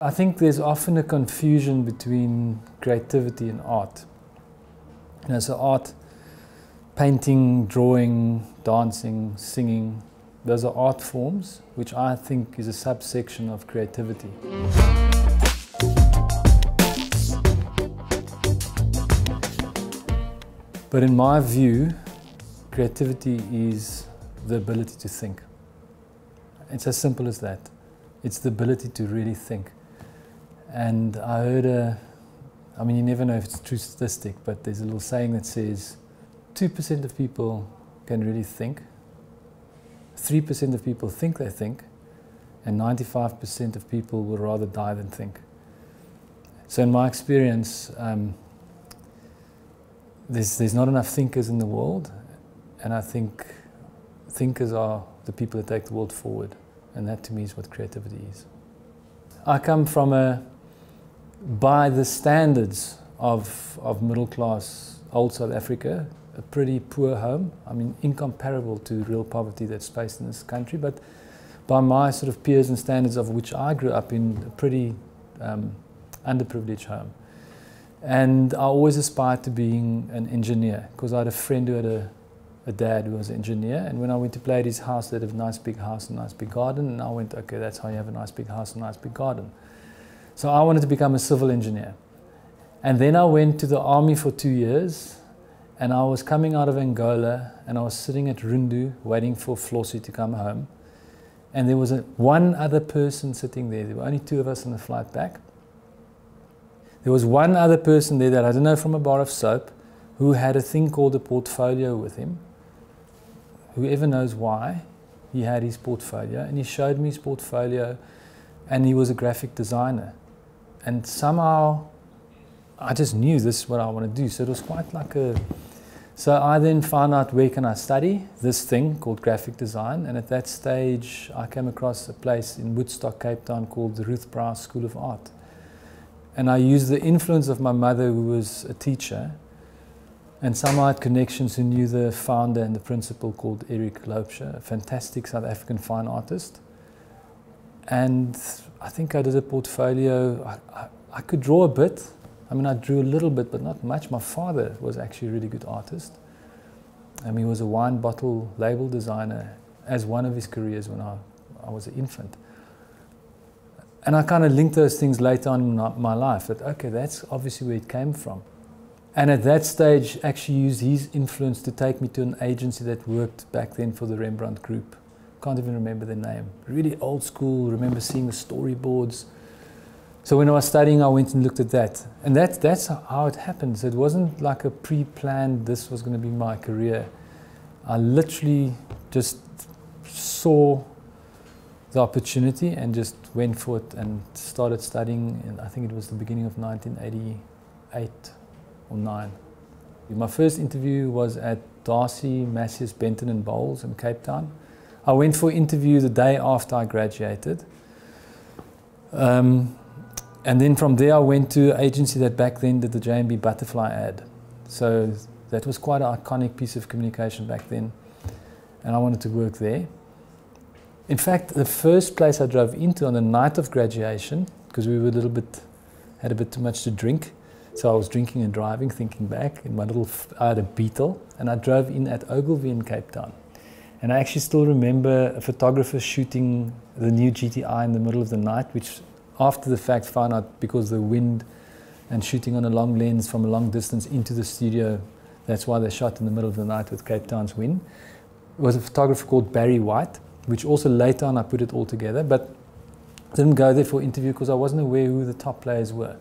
I think there's often a confusion between creativity and art. So art, painting, drawing, dancing, singing, those are art forms, which I think is a subsection of creativity. But in my view, creativity is the ability to think. It's as simple as that. It's the ability to really think. And I heard I mean, you never know if it's a true statistic, but there's a little saying that says 2% of people can really think, 3% of people think they think, and 95% of people will rather die than think. So in my experience, there's not enough thinkers in the world, and I think thinkers are the people that take the world forward, and that to me is what creativity is. I come from by the standards of middle class old South Africa, a pretty poor home. I mean, incomparable to real poverty that's faced in this country, but by my sort of peers and standards of which I grew up in, a pretty underprivileged home. And I always aspired to being an engineer, because I had a friend who had a dad who was an engineer, and when I went to play at his house, they had a nice big house and a nice big garden, and I went, okay, that's how you have a nice big house and a nice big garden. So I wanted to become a civil engineer. And then I went to the army for 2 years, and I was coming out of Angola, and I was sitting at Rundu waiting for Flossie to come home. And there was one other person sitting there. There were only 2 of us on the flight back. There was one other person there that I don't know, from a bar of soap, who had a thing called a portfolio with him. Whoever knows why he had his portfolio, and he showed me his portfolio, and he was a graphic designer. And somehow I just knew this is what I want to do. So it was quite like so I then found out, where can I study this thing called graphic design, and at that stage I came across a place in Woodstock, Cape Town, called the Ruth Browse School of Art. And I used the influence of my mother, who was a teacher, and somehow I had connections who knew the founder and the principal, called Eric Loubser, a fantastic South African fine artist. And I think I did a portfolio. I could draw a bit. I mean, I drew a little bit, but not much. My father was actually a really good artist. He was a wine bottle label designer as one of his careers when I was an infant. And I kind of linked those things later on in my life, that, okay, that's obviously where it came from. And at that stage, actually used his influence to take me to an agency that worked back then for the Rembrandt Group. Can't even remember the name. Really old school, remember seeing the storyboards. So when I was studying, I went and looked at that. And that's how it happened. So it wasn't like a pre-planned, this was going to be my career. I literally just saw the opportunity and just went for it and started studying, and I think it was the beginning of 1988 or 9. My first interview was at Darcy, Massius, Benton and Bowles in Cape Town. I went for an interview the day after I graduated. And then from there I went to an agency that back then did the J&B Butterfly ad. So that was quite an iconic piece of communication back then. And I wanted to work there. In fact, the first place I drove into on the night of graduation, because we were had a bit too much to drink, so I was drinking and driving, thinking back, in I had a Beetle, and I drove in at Ogilvy in Cape Town. And I actually still remember a photographer shooting the new GTI in the middle of the night, which after the fact found out, because of the wind and shooting on a long lens from a long distance into the studio, that's why they shot in the middle of the night with Cape Town's wind. It was a photographer called Barry White, which also later on I put it all together, but didn't go there for interview because I wasn't aware who the top players were.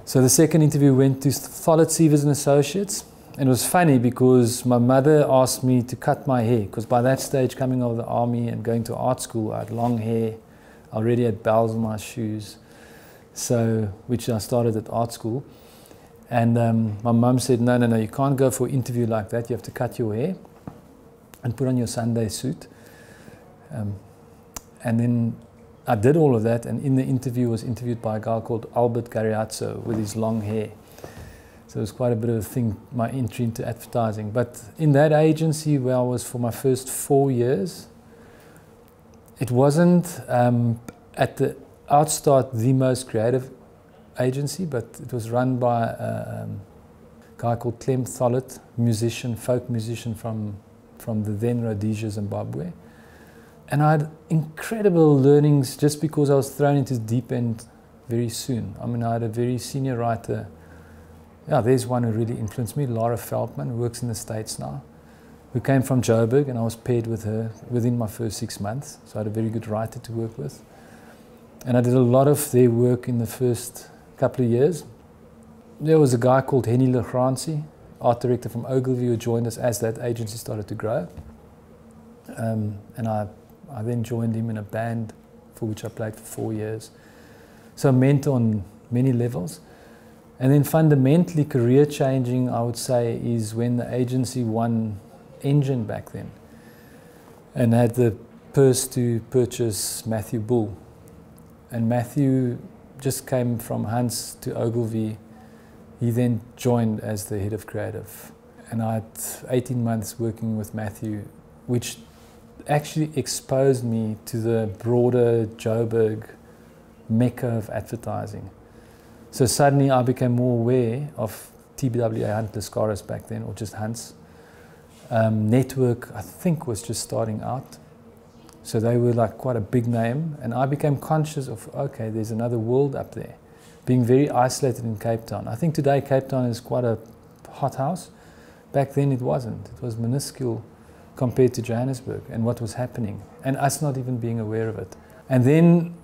So the second interview went to Tholet, Sievers and Associates. And it was funny because my mother asked me to cut my hair, because by that stage, coming out of the army and going to art school, I had long hair. I already had bells on my shoes, which I started at art school. And my mum said, no, you can't go for an interview like that. You have to cut your hair and put on your Sunday suit. And then I did all of that, and in the interview was interviewed by a guy called Albert Gariazzo with his long hair. So it was quite a bit of a thing, my entry into advertising. But in that agency where I was for my first 4 years, it wasn't at the outstart the most creative agency, but it was run by a guy called Clem Tholet, musician, folk musician from the then Rhodesia, Zimbabwe. And I had incredible learnings just because I was thrown into the deep end very soon. I mean, I had a very senior writer. Yeah, there's one who really influenced me, Laura Feldman, who works in the States now, who came from Joburg, and I was paired with her within my first 6 months. So I had a very good writer to work with. And I did a lot of their work in the first couple of years. There was a guy called Hunt Lascaris, art director from Ogilvy, who joined us as that agency started to grow. And I then joined him in a band for which I played for 4 years. So I mentored on many levels. And then fundamentally career changing, I would say, is when the agency won Engine back then and had the purse to purchase Matthew Bull. And Matthew just came from Hunt's to Ogilvy. He then joined as the head of creative. And I had 18 months working with Matthew, which actually exposed me to the broader Joburg mecca of advertising. So suddenly I became more aware of TBWA, Hunt Lascaris back then, or just Hunt's. Network, I think, was just starting out. So they were like quite a big name. And I became conscious of, okay, there's another world up there. Being very isolated in Cape Town. I think today Cape Town is quite a hothouse. Back then it wasn't. It was minuscule compared to Johannesburg and what was happening. And us not even being aware of it. And then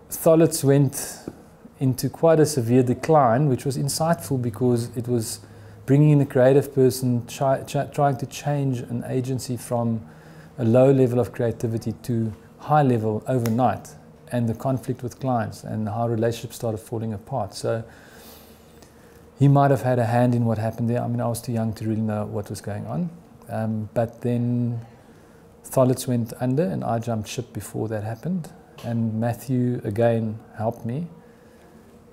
Tholet's went into quite a severe decline, which was insightful because it was bringing in a creative person, trying to change an agency from a low level of creativity to high level overnight, and the conflict with clients and how relationships started falling apart. So he might have had a hand in what happened there. I mean, I was too young to really know what was going on. But then Tholet's went under and I jumped ship before that happened. And Matthew, again, helped me.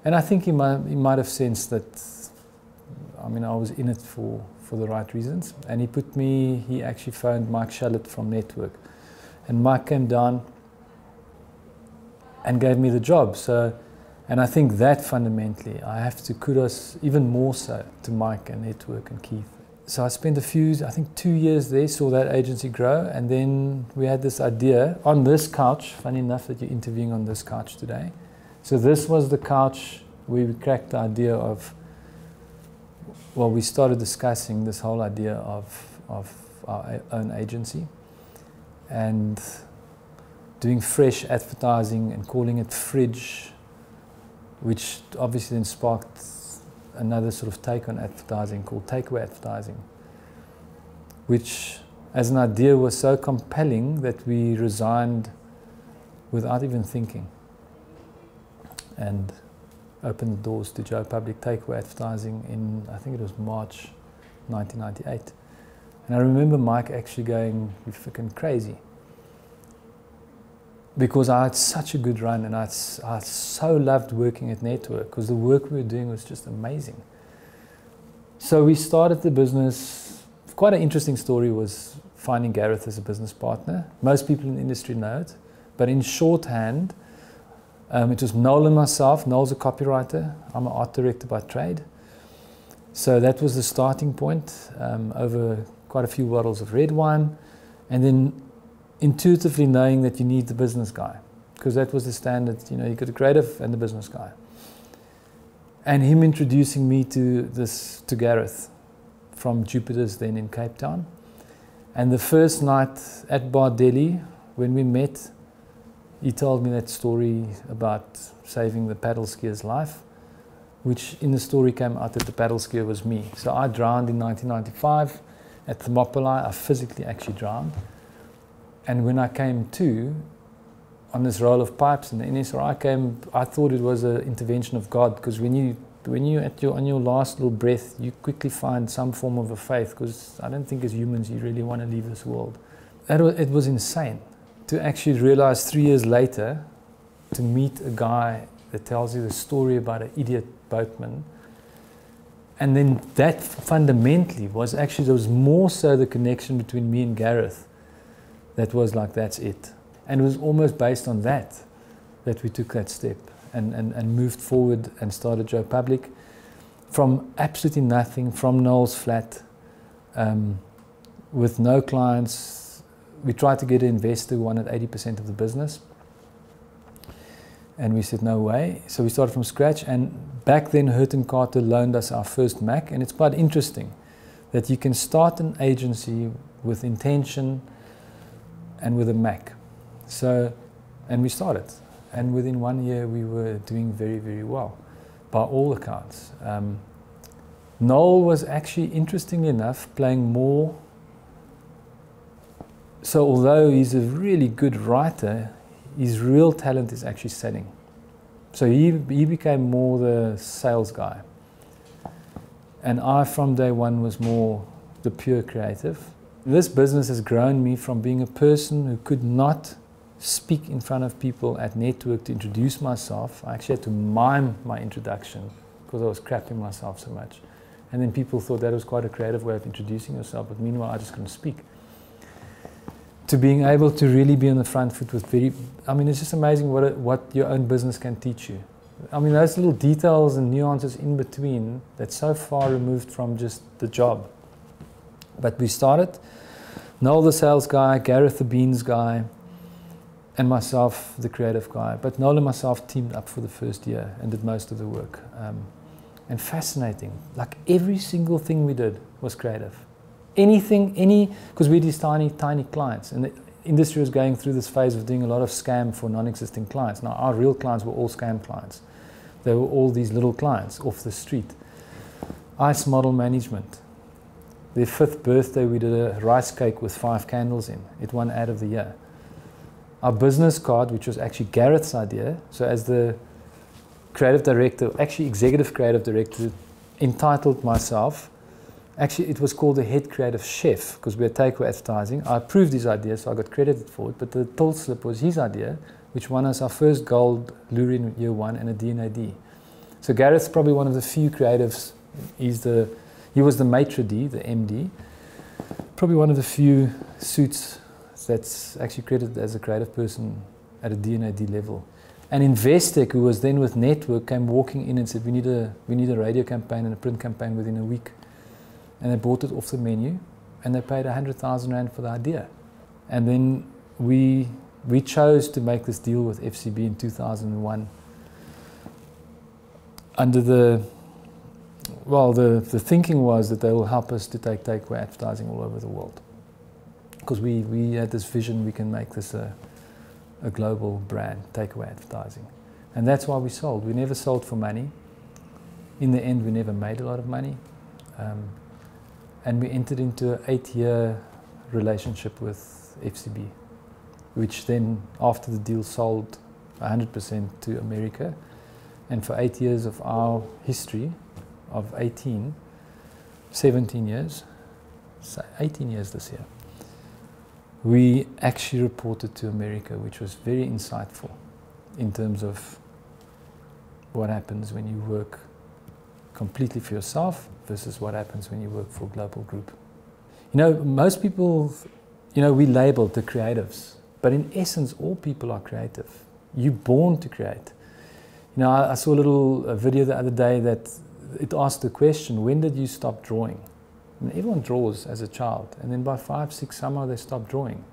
And I think he might have sensed that, I mean, I was in it for the right reasons. And he actually phoned Mike Shallett from Network. And Mike came down and gave me the job. So, and I think that fundamentally, I have to kudos even more so to Mike and Network and Keith. So I spent I think 2 years there, saw that agency grow, and then we had this idea on this couch, funny enough that you're interviewing on this couch today. So this was the couch where we cracked the idea of, well, we started discussing this whole idea of our own agency and doing fresh advertising and calling it Fridge, which obviously then sparked another sort of take on advertising called takeaway advertising, which as an idea was so compelling that we resigned without even thinking and opened the doors to Joe Public takeaway advertising in, I think it was March 1998. And I remember Mike actually going, "You're freaking crazy." Because I had such a good run and I so loved working at Network because the work we were doing was just amazing. So we started the business. Quite an interesting story was finding Gareth as a business partner. Most people in the industry know it, but in shorthand, it was Noel and myself. Noel's a copywriter. I'm an art director by trade. So that was the starting point, over quite a few bottles of red wine. And then intuitively knowing that you need the business guy, because that was the standard. You know, you got the creative and the business guy. And him introducing me to Gareth from Jupiter's then in Cape Town. And the first night at Bar Delhi, when we met, he told me that story about saving the paddle skier's life, which in the story came out that the paddle skier was me. So I drowned in 1995 at Thermopylae. I physically actually drowned. And when I came to, on this roll of pipes and the NSRI came, I thought it was an intervention of God, because when you on your last little breath, you quickly find some form of a faith, because I don't think as humans you really want to leave this world. It was insane to actually realize 3 years later, to meet a guy that tells you the story about an idiot boatman. And then that fundamentally was actually, there was more so the connection between me and Gareth. That was like, that's it. And it was almost based on that. that we took that step and moved forward and started Joe Public from absolutely nothing, from Noel's flat, with no clients. We tried to get an investor who wanted 80% of the business, and we said no way. So we started from scratch, and back then Hurt & Carter loaned us our first Mac, and it's quite interesting that you can start an agency with intention and with a Mac. So, and we started, and within 1 year we were doing very, very well, by all accounts. Noel was actually, interestingly enough, playing more. So although he's a really good writer, his real talent is actually selling. So he became more the sales guy. And I, from day one, was more the pure creative. This business has grown me from being a person who could not speak in front of people at Network to introduce myself. I actually had to mime my introduction because I was crapping myself so much. And then people thought that was quite a creative way of introducing yourself, but meanwhile I just couldn't speak. To being able to really be on the front foot with I mean, it's just amazing what your own business can teach you. I mean, those little details and nuances in between that's so far removed from just the job. But we started, Noel the sales guy, Gareth the beans guy, and myself the creative guy. But Noel and myself teamed up for the first year and did most of the work. And fascinating, like every single thing we did was creative. Anything, because we had these tiny, tiny clients, and the industry was going through this phase of doing a lot of scam for non-existing clients. Now, our real clients were all scam clients. They were all these little clients off the street. Ice Model Management. Their 5th birthday, we did a rice cake with 5 candles in. It won Ad of the Year. Our business card, which was actually Gareth's idea, so as the creative director, actually executive creative director, entitled myself. Actually, it was called the head creative chef because we had takeaway advertising. I approved his idea, so I got credited for it. But the till slip was his idea, which won us our first gold Lurie in year 1 and a D&AD. So Gareth's probably one of the few creatives. He was the maitre d', the MD. Probably one of the few suits that's actually credited as a creative person at a D&AD level. And Investec, who was then with Network, came walking in and said, we need a radio campaign and a print campaign within a week. And they bought it off the menu, and they paid 100,000 Rand for the idea. And then we chose to make this deal with FCB in 2001 under the thinking was that they will help us to take takeaway advertising all over the world. Because we had this vision, we can make this a global brand, takeaway advertising. And that's why we sold. We never sold for money. In the end, we never made a lot of money. And we entered into an 8-year relationship with FCB, which then, after the deal, sold 100% to America. And for 8 years of our history, of 17 years, so 18 years this year, we actually reported to America, which was very insightful in terms of what happens when you work completely for yourself versus what happens when you work for a global group. You know, most people, you know, we labeled the creatives, but in essence, all people are creative. You're born to create. You know, I saw a little video the other day that it asked the question, when did you stop drawing? And everyone draws as a child, and then by 5, 6, somehow they stop drawing.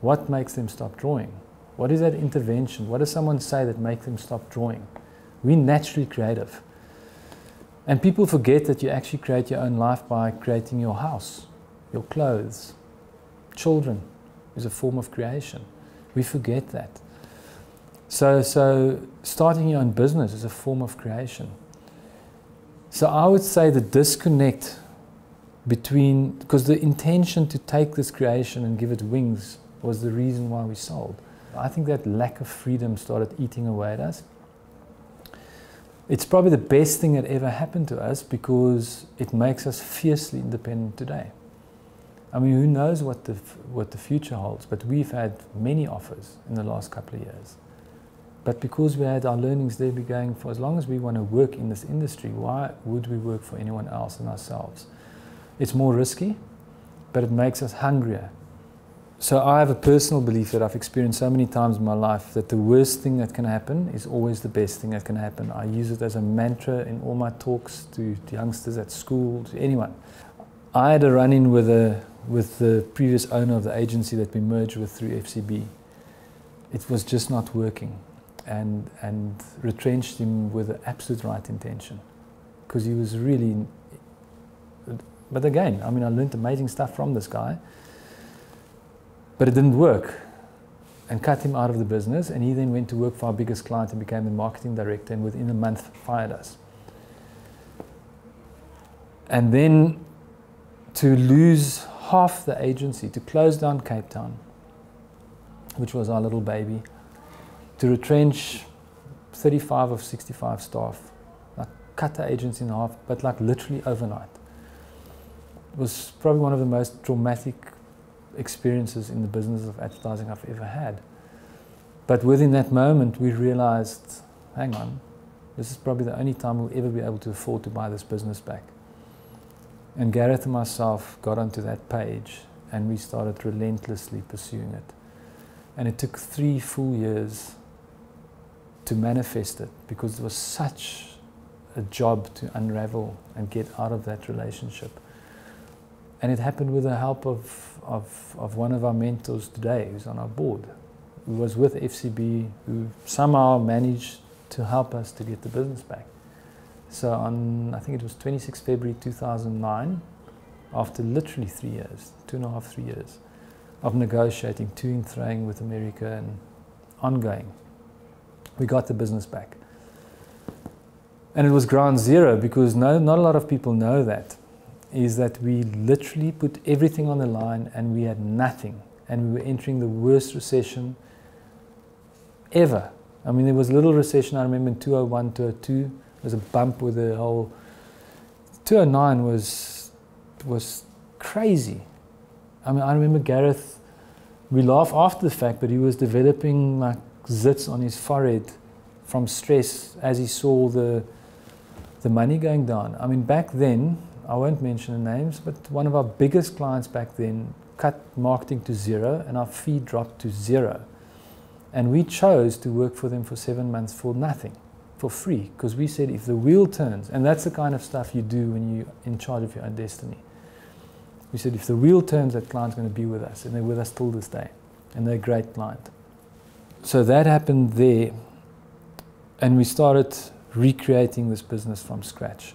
What makes them stop drawing? What is that intervention? What does someone say that makes them stop drawing? We're naturally creative. And people forget that you actually create your own life by creating your house, your clothes. Children is a form of creation. We forget that. So starting your own business is a form of creation. So I would say the disconnect between, because the intention to take this creation and give it wings was the reason why we sold. I think that lack of freedom started eating away at us. It's probably the best thing that ever happened to us because it makes us fiercely independent today. I mean, who knows what the future holds, but we've had many offers in the last couple of years. But because we had our learnings there, we're going, for as long as we want to work in this industry, why would we work for anyone else than ourselves? It's more risky, but it makes us hungrier. So I have a personal belief that I've experienced so many times in my life that the worst thing that can happen is always the best thing that can happen. I use it as a mantra in all my talks to youngsters at school, to anyone. I had a run-in with the previous owner of the agency that we merged with through FCB. It was just not working, and retrenched him with the absolute right intention, because he was really. But again, I mean, I learned amazing stuff from this guy. But it didn't work, and cut him out of the business, and he then went to work for our biggest client and became the marketing director, and within a month fired us. And then to lose half the agency, to close down Cape Town, which was our little baby, to retrench 35 of 65 staff, like cut the agency in half, but like literally overnight. It was probably one of the most traumatic experiences in the business of advertising I've ever had. But within that moment we realized, hang on, this is probably the only time we'll ever be able to afford to buy this business back. And Gareth and myself got onto that page and we started relentlessly pursuing it. And it took 3 full years to manifest it, because it was such a job to unravel and get out of that relationship. And it happened with the help of one of our mentors today, who's on our board, who was with FCB, who somehow managed to help us to get the business back. So on, I think it was 26 February 2009, after literally 3 years, 2.5, 3 years, of negotiating, to-ing, throwing with America and ongoing, we got the business back. And it was ground zero, because not a lot of people know that, is that we literally put everything on the line and we had nothing, and we were entering the worst recession ever. I mean, there was a little recession, I remember, in 2001, 2002, there was a bump with the whole, 2009 was crazy. I mean, I remember Gareth, we laugh after the fact, but he was developing like zits on his forehead from stress as he saw the money going down. I mean, back then, I won't mention the names, but one of our biggest clients back then cut marketing to 0 and our fee dropped to 0. And we chose to work for them for 7 months for nothing, for free, because we said if the wheel turns, and that's the kind of stuff you do when you're in charge of your own destiny. We said if the wheel turns, that client's going to be with us, and they're with us till this day, and they're a great client. So that happened there, and we started recreating this business from scratch,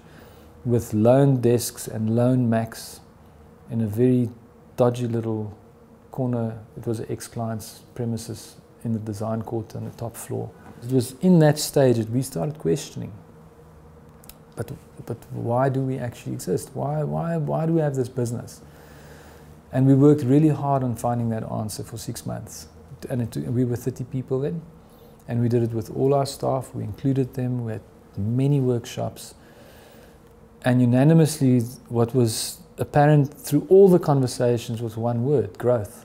with loan desks and loan Macs in a very dodgy little corner. It was an ex-client's premises in the design quarter on the top floor. It was in that stage that we started questioning, but why do we actually exist? Why do we have this business? And we worked really hard on finding that answer for 6 months. And we were 30 people then, and we did it with all our staff. We included them. We had many workshops. And unanimously, what was apparent through all the conversations was one word: growth.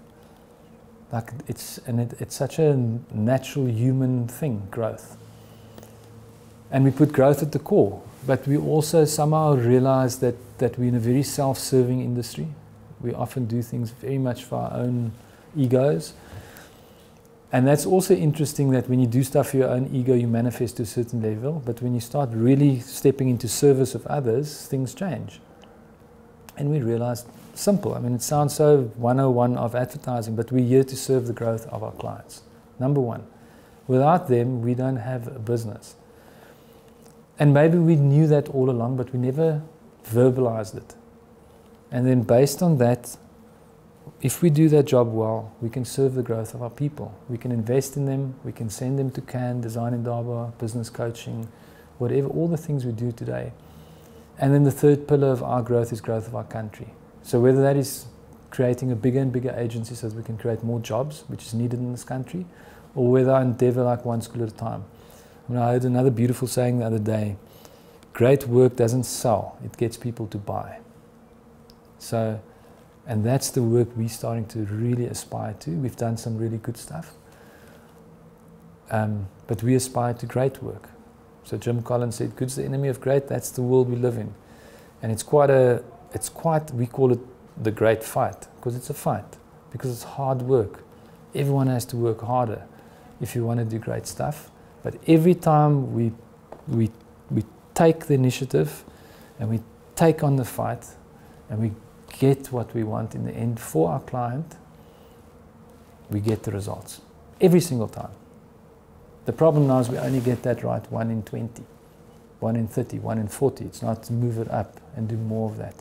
Like it's such a natural human thing, growth. And we put growth at the core. But we also somehow realized that we're in a very self-serving industry. We often do things very much for our own egos. And that's also interesting, that when you do stuff for your own ego, you manifest to a certain level. But when you start really stepping into service of others, things change. And we realized, simple, I mean, it sounds so 101 of advertising, but we're here to serve the growth of our clients. Number one, without them, we don't have a business. And maybe we knew that all along, but we never verbalized it. And then based on that, if we do that job well, we can serve the growth of our people. We can invest in them, we can send them to Cannes, Design in Durban, business coaching, whatever, all the things we do today. And then the third pillar of our growth is growth of our country. So whether that is creating a bigger and bigger agency so that we can create more jobs, which is needed in this country, or whether I endeavor like one school at a time. I mean, I heard another beautiful saying the other day: great work doesn't sell, it gets people to buy. So, and that's the work we're starting to really aspire to. We've done some really good stuff, but we aspire to great work. So Jim Collins said, good's the enemy of great. That's the world we live in. And we call it the great fight, because it's a fight. because it's hard work. Everyone has to work harder if you want to do great stuff. But every time we take the initiative and we take on the fight and we get what we want in the end for our client, we get the results. Every single time. The problem now is we only get that right 1 in 20, 1 in 30, 1 in 40. It's not to move it up and do more of that.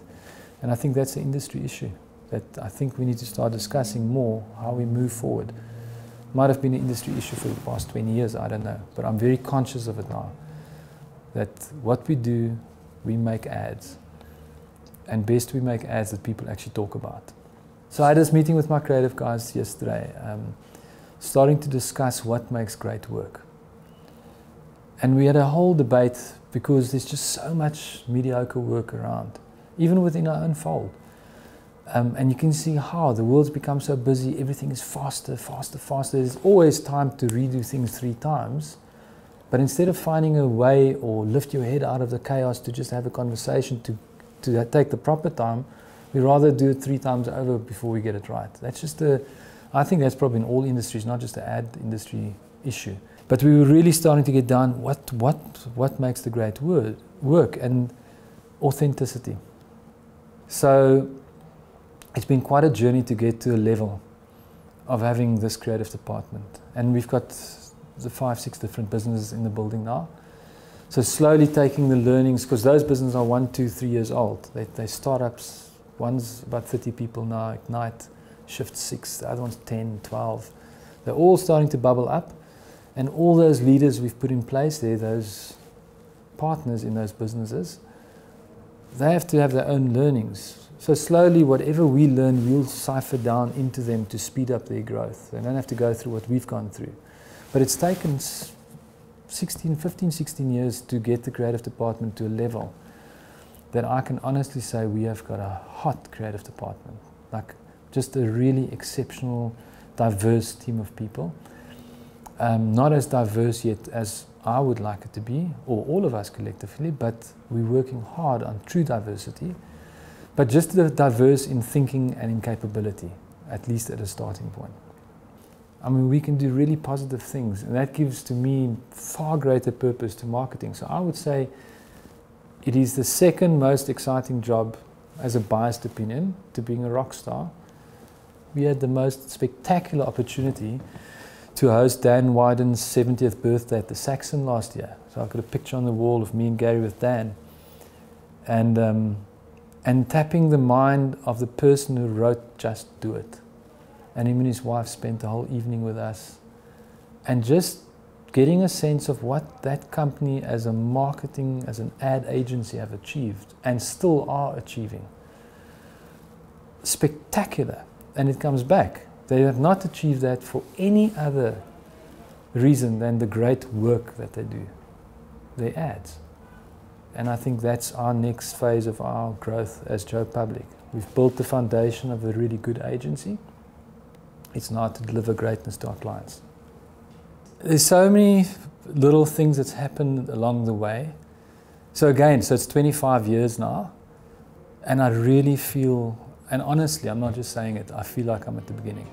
And I think that's the industry issue, that I think we need to start discussing more how we move forward. Might have been an industry issue for the past 20 years, I don't know. But I'm very conscious of it now. That what we do, we make ads. And best we make ads that people actually talk about. So I had this meeting with my creative guys yesterday, starting to discuss what makes great work. And we had a whole debate because there's just so much mediocre work around, even within our own fold. And you can see how the world's become so busy, everything is faster, faster, faster. There's always time to redo things 3 times. But instead of finding a way or lift your head out of the chaos to just have a conversation to take the proper time, we rather do it 3 times over before we get it right. That's just I think that's probably in all industries, not just the ad industry issue. But we were really starting to get down what makes the great work and authenticity. So it's been quite a journey to get to a level of having this creative department. And we've got the 5, 6 different businesses in the building now. So slowly taking the learnings, because those businesses are 1, 2, 3 years old. They're startups. One's about 30 people now, Ignite, Shift 6, the other one's 10, 12. They're all starting to bubble up. And all those leaders we've put in place there, those partners in those businesses, they have to have their own learnings. So slowly, whatever we learn, we'll cipher down into them to speed up their growth. They don't have to go through what we've gone through. But it's taken 15, 16 years to get the creative department to a level that I can honestly say we have got a hot creative department. Like just a really exceptional, diverse team of people. Not as diverse yet as I would like it to be, or all of us collectively, but we're working hard on true diversity. But just diverse in thinking and in capability, at least at a starting point. I mean, we can do really positive things, and that gives to me far greater purpose to marketing. So I would say it is the second most exciting job, as a biased opinion, to being a rock star. We had the most spectacular opportunity to host Dan Wyden's 70th birthday at the Saxon last year. So I've got a picture on the wall of me and Gary with Dan. And tapping the mind of the person who wrote Just Do It. And him and his wife spent the whole evening with us. And just getting a sense of what that company as a marketing, as an ad agency have achieved and still are achieving. Spectacular. And it comes back. They have not achieved that for any other reason than the great work that they do. Their ads. And I think that's our next phase of our growth as Joe Public. We've built the foundation of a really good agency. It's now to deliver greatness to our clients. There's so many little things that's happened along the way. So again, so it's 25 years now. And I really feel, and honestly, I'm not just saying it, I feel like I'm at the beginning.